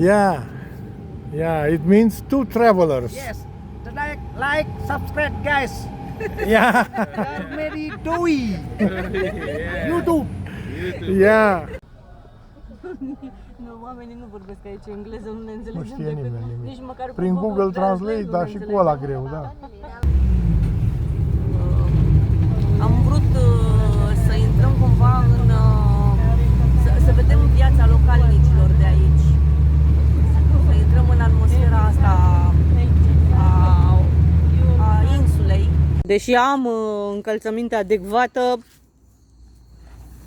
Yeah, yeah, it means two travelers. Yes. Like, subscribe, guys. Yeah, Mary Doi. YouTube. yeah. Nu, oamenii nu vorbesc aici engleză, nu ne Nu înțelegem știe decât, nimeni nimic. nici măcar cu Prin Google Translate, nu dar ne și cu înțelegem. ăla greu, da. Am vrut să intrăm cumva în... să vedem viața localnicilor de aici. Să intrăm în atmosfera asta a insulei. Deși am încălțăminte adecvată,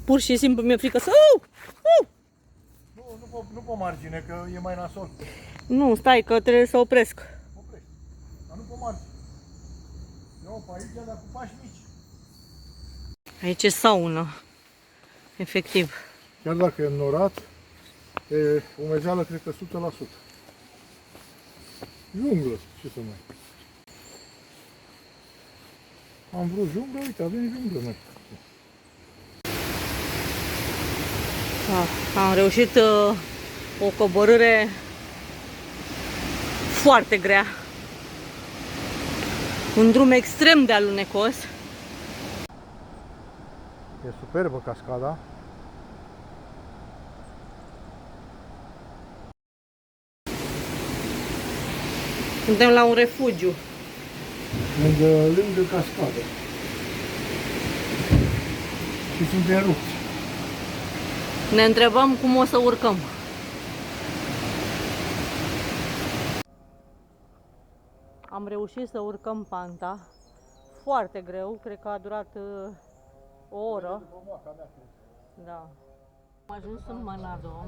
pur și simplu mi-e frică să... Nu pe margine, că e mai nasol. Nu, stai că trebuie să opresc. Oprești, dar nu pe margine. Eu pe aici, dar cu pași mici. Aici e saună, efectiv. Chiar dacă e înnorat, e umezeală, cred că 100%. Junglă, ce să mai... Am vrut junglă, uite, avem junglă noi. Am reușit o coborâre foarte grea. Un drum extrem de alunecos. E superbă cascada. Suntem la un refugiu. Lângă cascadă. Și suntem rupți. Ne întrebăm cum o să urcăm. Am reușit să urcăm panta. Foarte greu, cred că a durat o oră. Da. Am ajuns în Manado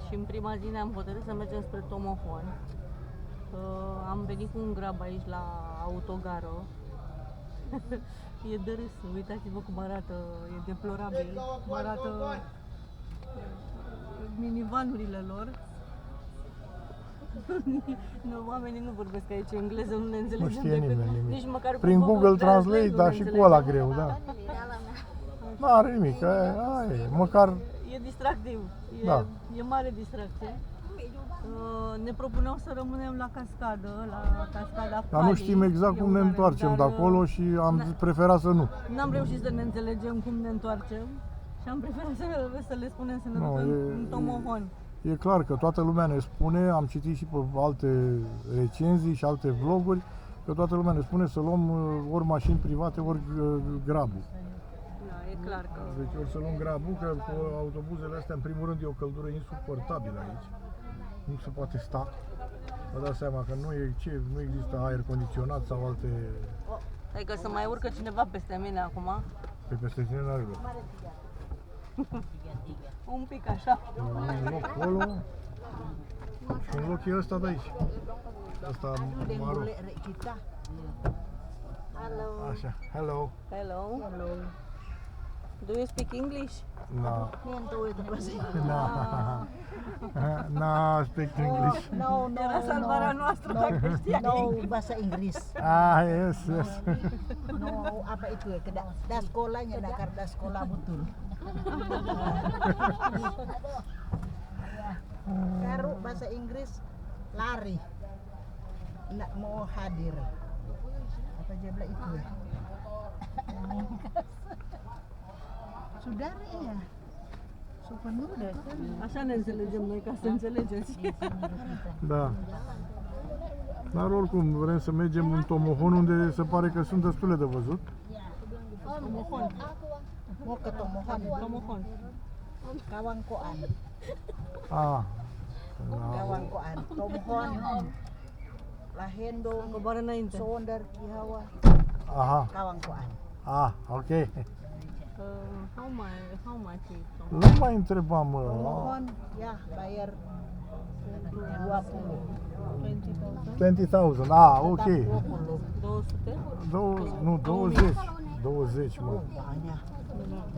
și în prima zi ne-am hotărât să mergem spre Tomohon. Am venit cu un grab aici la Autogaro. E de râs, uitați-vă cum arată, e deplorabil. Cum arată minivanurile lor. Nu, oamenii nu vorbesc aici engleză, nu ne înțelegem Nu știe decât, nimeni nimic. nici măcar cu Prin Google Translate, nu dar ne și cu înțelegem. ăla greu, da. Nu are nimic, aia e, măcar... E distractiv, Da. e mare distracție. Ne propuneau să rămânem la cascadă, la cascada Dar nu Pali. știm exact cum ne întoarcem de acolo și am preferat să nu. N-am reușit să ne înțelegem cum ne întoarcem și am preferat să le spunem să ne Nu, ducem e- în Tomohon. E clar că toată lumea ne spune, am citit și pe alte recenzii și alte vloguri, că toată lumea ne spune să luăm ori mașini private, ori grabul. Da, e clar că... Deci ori să luăm grabul, că cu autobuzele astea, în primul rând, e o căldură insuportabilă aici. Nu se poate sta. Vă dați seama că nu există aer condiționat sau alte... Adică să mai urcă cineva peste mine acum. Pe peste tine n-are loc. Un pic așa. Un loc acolo și un loc e ăsta de aici. Ăsta maro. Așa, hello. Hello. Hello. Do you speak English? No. No, speak English. No, Era salvarea noastră, dacă știai. no, bahasa Inggris. Ah, yes, yes. No, apa itu ya? Da sekolahnya, da karena sekolah betul. Karu bahasa Inggris lari. Nggak mau hadir. Apa dia bilang itu ya? Saudara ya. Sopan muda kan? Așa ne înțelegem noi, ca să înțelegeți. Da. Dar oricum, vrem să mergem în Tomohon, unde se pare că sunt destule de văzut. Tomohon. Mau ke Tomohon. Tomohon. Kawangkoan. Ah. Kawangkoan. Tomohon. Lahendo. Coboară înainte. Sondar Kihawa. Aha. Kawangkoan. Ah, ok. How much is Tomohon? Nu mai întrebam, mă. Tomohon, ya bayar 20. 20,000. Ah, ok. 200? Nu, 20. 20, mă. Banyak.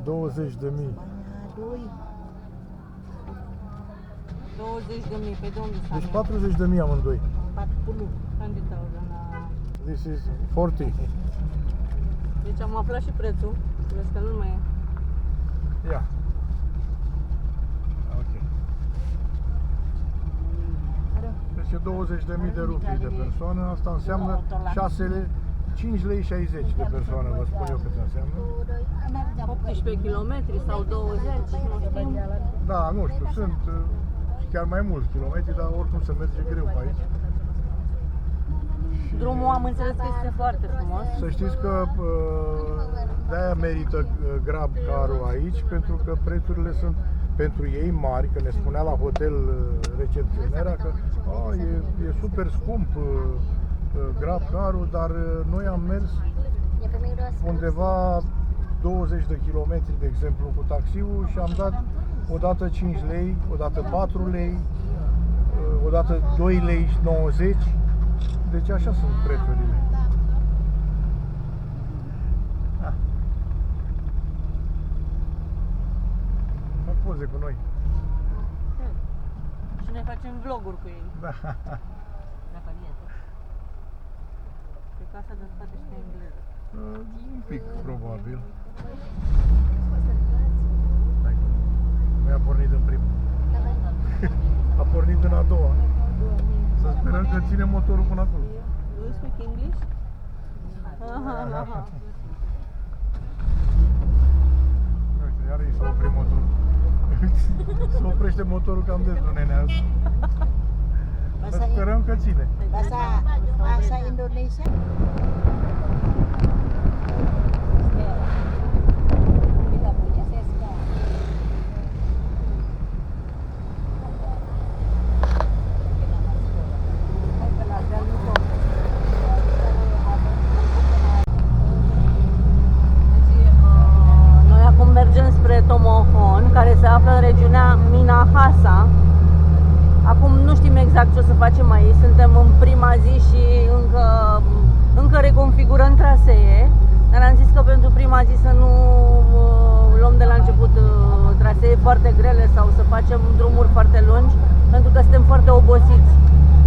20 de mii. Banyak doi. 20.000, pe de unde s-a Deci mers? 40 de mii amândoi. 40. 100.000. This is 40. Deci am aflat și prețul. Vezi că nu mai e. Yeah. Ok. zice 20.000 de rupii de persoană, asta înseamnă 5 lei 60 de persoană, vă spun eu cât înseamnă. 18 km sau 20, nu știu. Da, nu știu, sunt chiar mai mulți kilometri, dar oricum se merge greu pe aici. Drumul am înțeles că este foarte frumos. Să știți că de-aia merită Grab Car-ul aici, pentru că prețurile sunt pentru ei mari, că ne spunea la hotel recepționera că e super scump Grab Car-ul, dar noi am mers undeva 20 de kilometri, de exemplu, cu taxiul și am dat odată 5 lei, odată 4 lei, odată 2 lei și 90. Deci așa sunt prețurile. Fac poze cu noi. Și ne facem vloguri cu ei. Da. Dacă iese. Pe casa de spate și engleză. Un pic, probabil. Hai. Nu a pornit în primul. A pornit în a doua. Să sperăm că ține motorul până acolo. Do you speak English? Nu știu, iar ei s-a oprit motorul. Se oprește motorul cam des, nu nenează. Să sperăm că ține. Bahasa Indonesia. Noi acum mergem spre Tomohon, care se află în regiunea Minahasa. Acum nu știm exact ce o să facem aici, suntem în prima zi și încă reconfigurăm trasee, dar am zis că pentru prima zi să nu luăm de la început trasee foarte grele sau să facem drumuri foarte lungi, pentru că suntem foarte obosiți.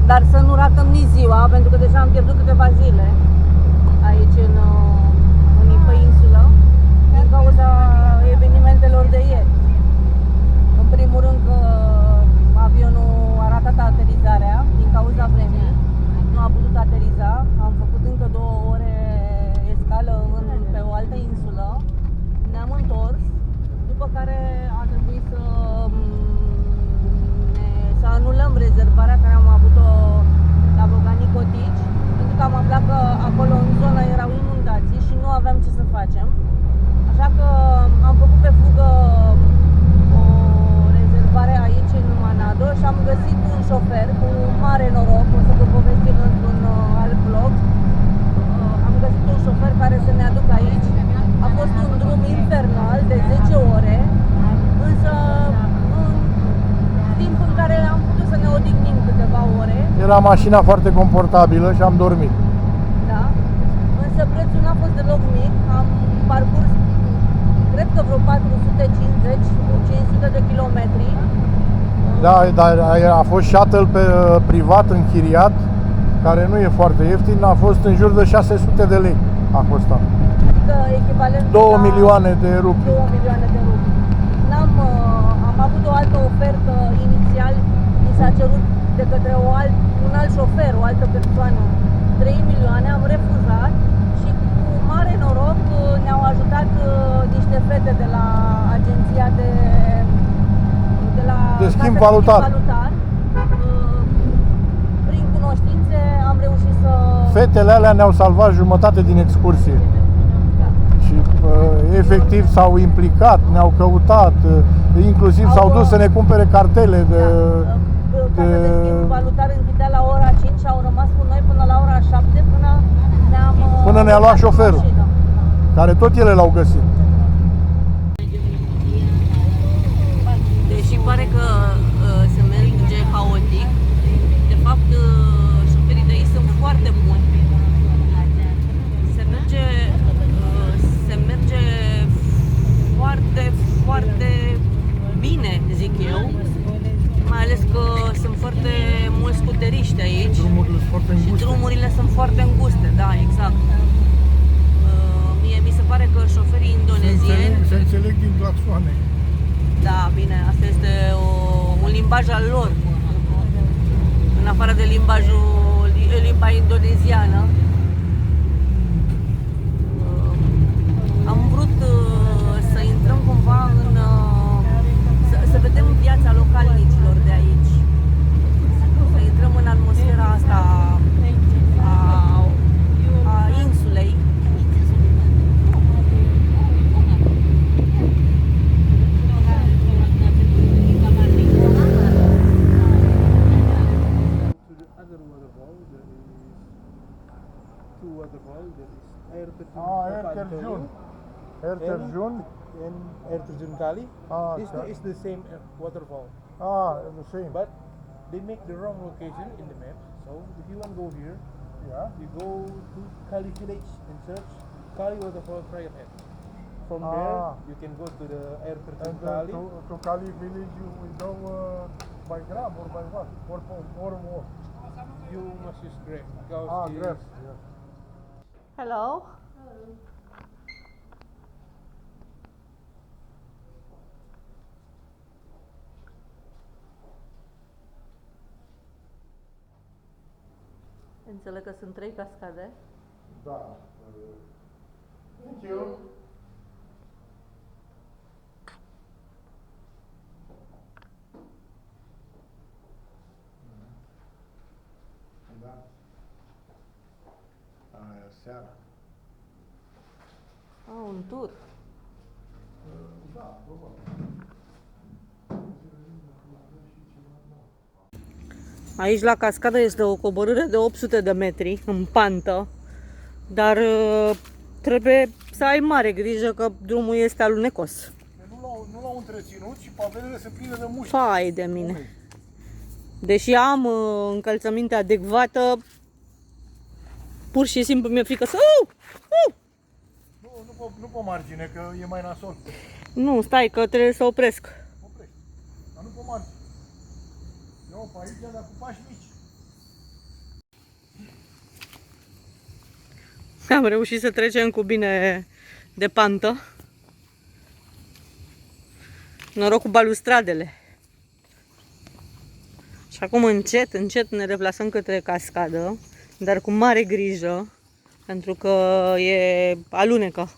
Dar să nu ratăm nici ziua, pentru că deja am pierdut câteva zile aici pe insulă, din cauza evenimentelor de ieri. În primul rând că avionul a ratat aterizarea din cauza vremii, nu a putut ateriza, am făcut încă 2 ore escală pe o altă insulă, ne-am întors, după care a trebuit să anulăm rezervarea care am avut-o la Bogani Cotici, pentru că am aflat că acolo în zonă erau inundații și nu aveam ce să facem, așa că am făcut pe fugă o rezervare aici în Manado și am găsit un șofer cu mare noroc, o să vă povestim într-un alt vlog. Am găsit un șofer care să ne aducă aici. A fost un drum infernal de 10 ore, însă în timp în care am putut să ne odihnim câteva ore. Era mașina foarte confortabilă și am dormit. Da, însă prețul n-a fost deloc mic, am parcurs cred că vreo 450-500 de kilometri. Da, dar a fost shuttle privat închiriat, care nu e foarte ieftin, a fost în jur de 600 de lei a costat. Că echivalent 2 milioane de rupii. 2 milioane de rupii. Am avut o altă ofertă inițial, mi s-a cerut de către un alt șofer, o altă persoană, 3 milioane, am refuzat și cu mare noroc ne-au ajutat niște fete de la agenția de schimb valutar. Prin cunoștințe am reușit să... Fetele alea ne-au salvat jumătate din excursie. Și efectiv s-au implicat, ne-au căutat, inclusiv s-au dus să ne cumpere cartele de... Casa de schimb valutar închidea la ora 5 și au rămas cu noi până la ora 7 până ne-a luat șoferul, mașină. Care tot ele l-au găsit. Deși pare că se merge haotic, de fapt șoferii de aici sunt foarte buni. Se merge foarte, foarte bine, zic eu. Mai ales că sunt foarte mulți scuteriști aici. Drumurile sunt foarte înguste. Și drumurile sunt foarte înguste, da, exact. Mie mi se pare că șoferii indonezieni... Se înțeleg din claxoane. Da, bine, asta este un limbaj al lor. În afară de limba indoneziană. Am vrut să intrăm cumva în... să vedem viața localnicilor de aici. Să intrăm în atmosfera asta a insulei. Air Terjun. Air Terjun. and Air Terjun Kali. Ah, This is the same waterfall, the same. but they make the wrong location in the map. So if you want to go here, Yeah. you go to Kali village and search Kali waterfall trailhead. From Ah. there, you can go to the Air Terjun And Kali. to Kali village we go by Grab or by what? Or more. You must use Grab because Grab. Yeah. Hello. Înțeleg că sunt 3 cascade. Da. Thank you. Da. Aia seara. Un tur. Da, probabil. Aici la cascadă este o coborâre de 800 de metri în pantă, dar trebuie să ai mare grijă că drumul este alunecos. Nu l-au întreținut și pavelele se pline de mușchi. Fai de mine! Deși am încălțăminte adecvată, pur și simplu mi-e frică să... Nu pe margine, că e mai nasol. Nu, stai că trebuie să opresc. Oprești. Dar nu pe margine. Eu pe aici, dar cu pași mici. Am reușit să trecem cu bine de pantă. Noroc cu balustradele. Și acum încet, încet ne deplasăm către cascadă, dar cu mare grijă, pentru că e alunecă.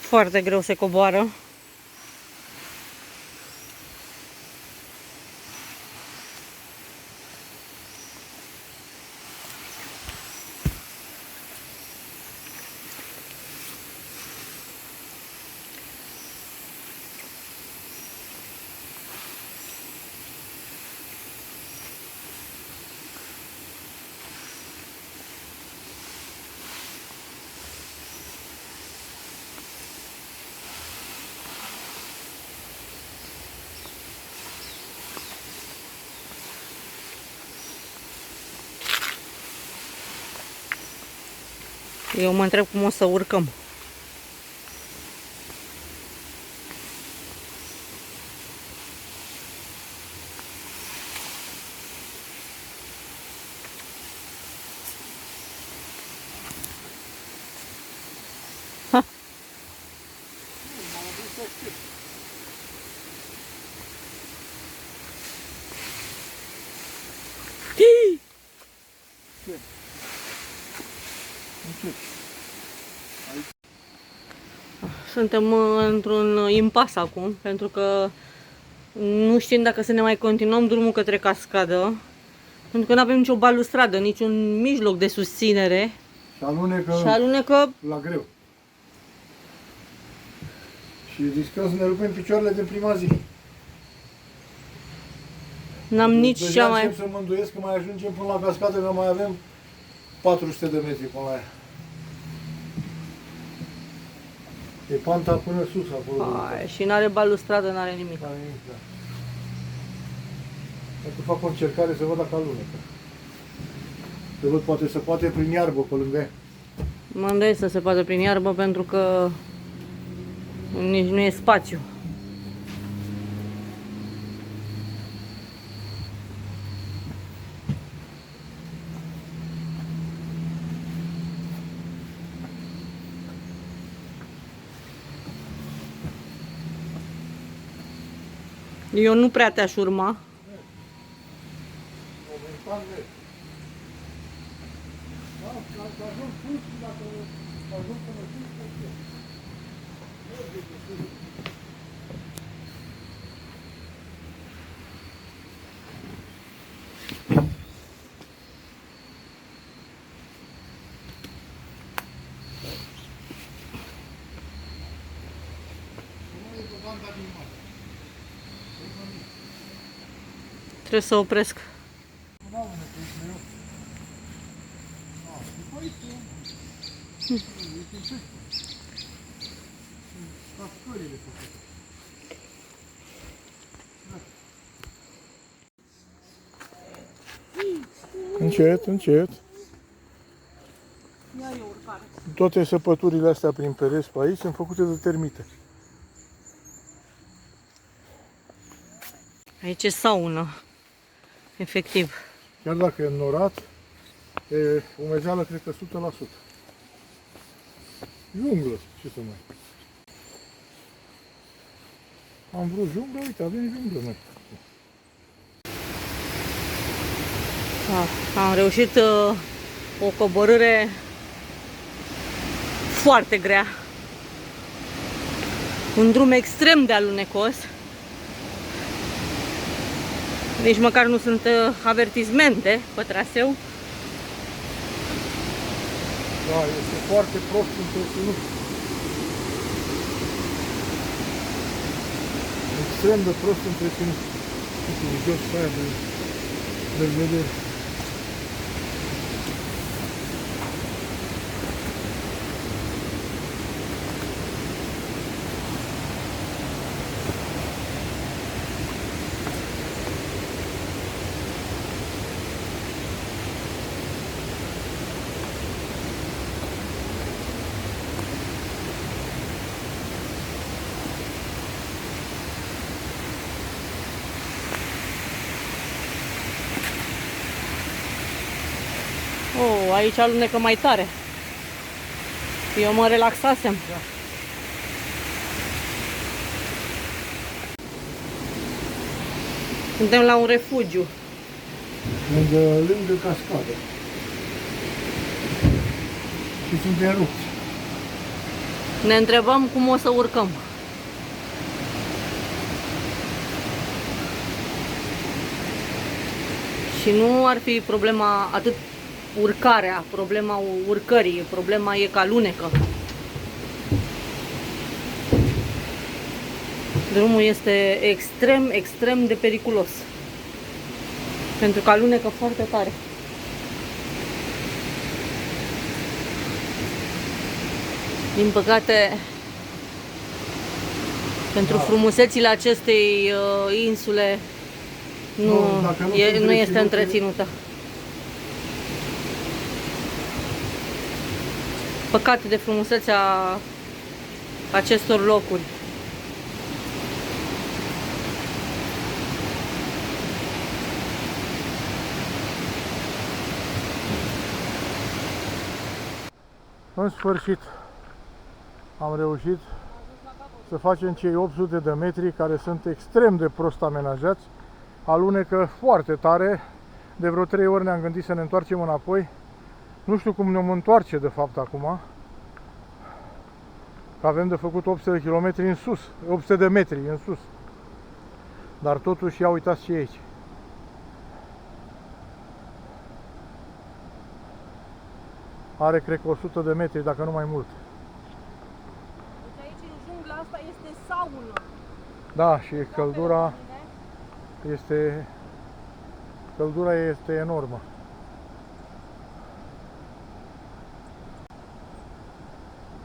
Foarte greu se coboară. Eu mă întreb cum o să urcăm. Ha. Suntem într-un impas acum, pentru că nu știm dacă să ne mai continuăm drumul către cascadă, pentru că nu avem nicio balustradă, niciun mijloc de susținere. Și alunecă la greu. Și riscăm să ne rupem picioarele din prima zi. N-am nici Deja cea mai... încep să mă îndoiesc că mai ajungem până la cascadă, că mai avem 400 de metri până la ea. E panta până sus acolo. Ai, și n-are balustradă, n-are nimic. N-are nimic, da. Dacă fac o încercare să văd dacă alunecă. Să văd, poate se poate prin iarbă pe lângă ea. Mă îndoiesc să se poate prin iarbă, pentru că nici nu e spațiu. Eu nu prea te-aș urma. Momentan merg. Da, dacă ajung sus, dacă ajung până sus, merge. Merge de sus. Trebuie să opresc. Încet, încet. Ia e urcare. Toate săpăturile astea prin pereți pe aici sunt făcute de termite. Aici e saună. Efectiv. Chiar dacă e înnorat, e umezeală cred că 100%. Junglă, ce să mai. Am vrut junglă, uite, avem junglă noi. Am reușit o coborâre foarte grea. Un drum extrem de alunecos. Nici măcar nu sunt avertismente pe traseu. Da, este foarte prost întreținut. Extrem de prost întreținut. Uite, jos aia de vedere. Oh, aici alunecă mai tare. Eu mă relaxasem. Da. Suntem la un refugiu. Lângă cascadă. Și suntem rupți. Ne întrebăm cum o să urcăm. Și nu ar fi problema atât urcarea, problema urcării, problema e că alunecă. Drumul este extrem, extrem de periculos. Pentru că alunecă foarte tare. Din păcate, pentru frumusețile acestei insule nu este întreținută. Păcat de frumusețea acestor locuri. În sfârșit am reușit să facem cei 800 de metri care sunt extrem de prost amenajați. Alunecă foarte tare. De vreo 3 ori ne-am gândit să ne întoarcem înapoi. Nu știu cum ne-om întoarce de fapt acum. Că avem de făcut 800 de km în sus, 800 de metri în sus. Dar totuși, ia uitați ce e aici. Are, cred că 100 de metri, dacă nu mai mult. Deci aici, în jungla asta, este saună. Da, și căldura este enormă.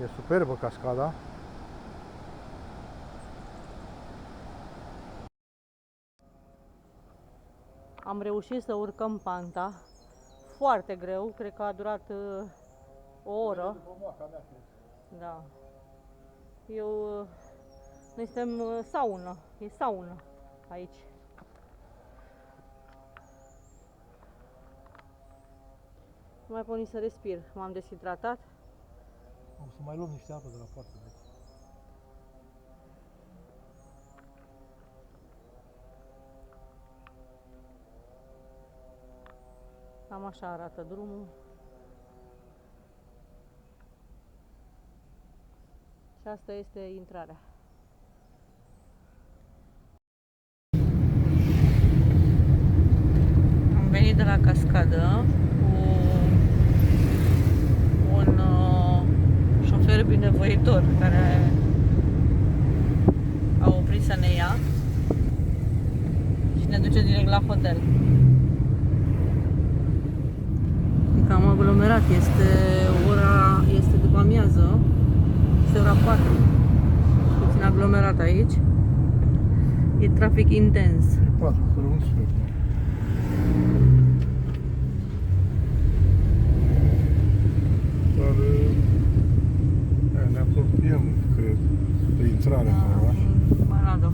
E superbă cascada. Am reușit să urcăm panta. Foarte greu, cred că a durat o oră. Da. Noi suntem saună, e saună aici. Nu mai pot nici să respir, m-am deshidratat. O să mai luăm niște apă de la poartă. Cam așa arată drumul. Și asta este intrarea. Am venit de la cascadă cu un șofer binevoitor care a oprit să ne ia și ne duce direct la hotel. E cam aglomerat, este după amiază, este ora 4. Puțin aglomerat aici. E trafic intens. E 4 fără un sfert, da. Dar ne apropiem, cred, de intrarea în oraș. Marado.